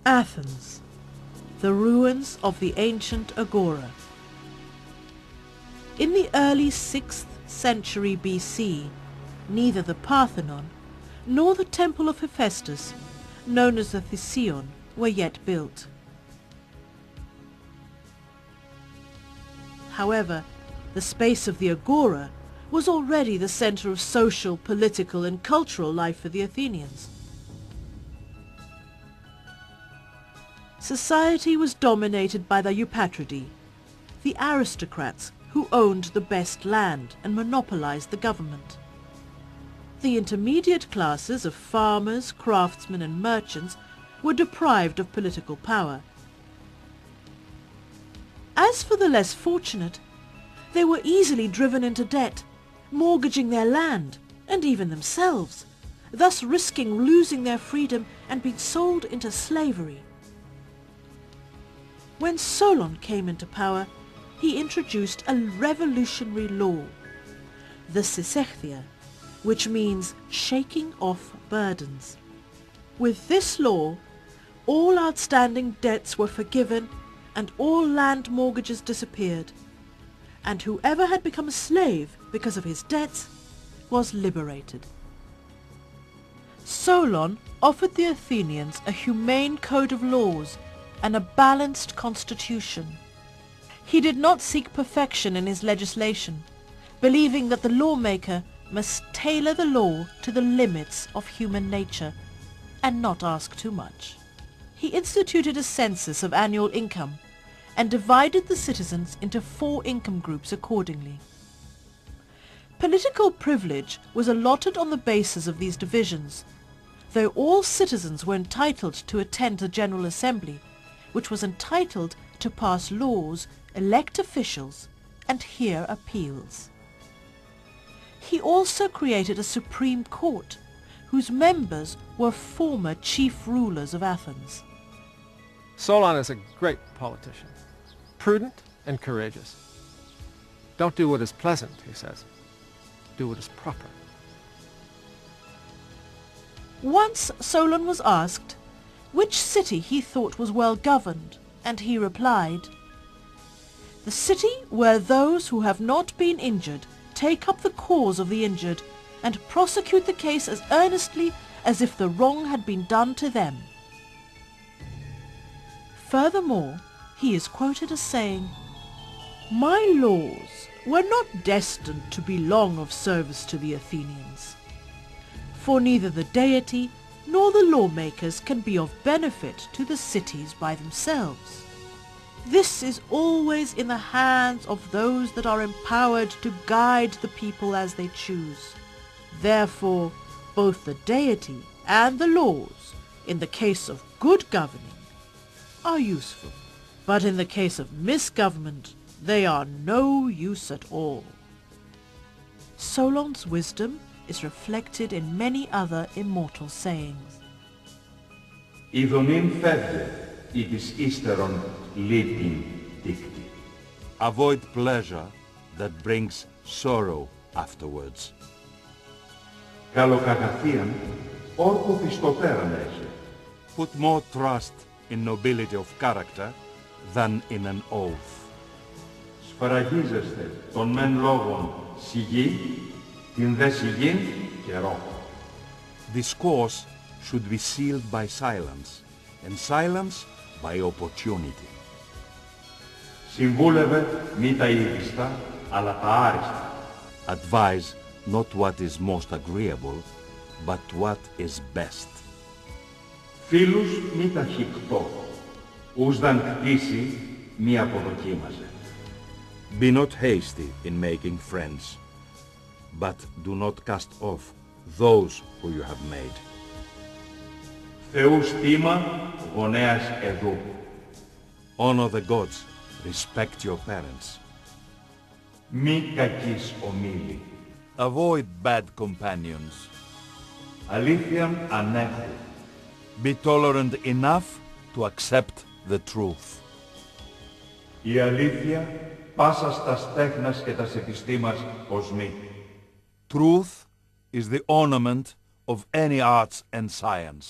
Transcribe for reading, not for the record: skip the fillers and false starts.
Athens, the ruins of the ancient Agora. In the early 6th century BC, neither the Parthenon nor the Temple of Hephaestus, known as the Theseion, were yet built. However, the space of the Agora was already the center of social, political and cultural life for the Athenians. Society was dominated by the Eupatridae, the aristocrats who owned the best land and monopolized the government. The intermediate classes of farmers, craftsmen and merchants were deprived of political power. As for the less fortunate, they were easily driven into debt, mortgaging their land and even themselves, thus risking losing their freedom and being sold into slavery. When Solon came into power, he introduced a revolutionary law, the Sysechthia, which means shaking off burdens. With this law, all outstanding debts were forgiven and all land mortgages disappeared, and whoever had become a slave because of his debts was liberated. Solon offered the Athenians a humane code of laws and a balanced constitution. He did not seek perfection in his legislation, believing that the lawmaker must tailor the law to the limits of human nature and not ask too much. He instituted a census of annual income and divided the citizens into 4 income groups accordingly. Political privilege was allotted on the basis of these divisions, though all citizens were entitled to attend the General Assembly, which was entitled to pass laws, elect officials, and hear appeals. He also created a Supreme Court, whose members were former chief rulers of Athens. Solon is a great politician, prudent and courageous. Don't do what is pleasant, he says. Do what is proper. Once Solon was asked which city he thought was well governed, and he replied, "The city where those who have not been injured take up the cause of the injured and prosecute the case as earnestly as if the wrong had been done to them." Furthermore, he is quoted as saying, "My laws were not destined to be long of service to the Athenians, for neither the deity nor the lawmakers can be of benefit to the cities by themselves. This is always in the hands of those that are empowered to guide the people as they choose. Therefore, both the deity and the laws, in the case of good governing, are useful, but in the case of misgovernment, they are no use at all." Solon's wisdom is reflected in many other immortal sayings. Ιδονήν φεύγε, ή της ύστερον λύπην δίκτυ. Avoid pleasure that brings sorrow afterwards. Καλοκαγαθίαν, όρκο πιστοτέραν έχει. Put more trust in nobility of character than in an oath. Σφραγίζεστε των μεν λόγων σιγή, την δε σιγήν καιρό. Discourse should be sealed by silence, and silence by opportunity. Συμβούλευε μη τα ήλιστα, αλλά τα άριστα. Advise not what is most agreeable, but what is best. Φίλους μη τα χικτώ, ους δαν κτήσει μη αποδοκίμαζε. Be not hasty in making friends, but do not cast off those who you have made. Θεού στήμα, γονέας εδού. Honor the gods, respect your parents. Μη κακής ομίλη. Avoid bad companions. Αλήθειαν ανέχου. Be tolerant enough to accept the truth. Η αλήθεια πάσας τας τέχνας και τας επιστήμας οσμή. Truth is the ornament of any arts and science.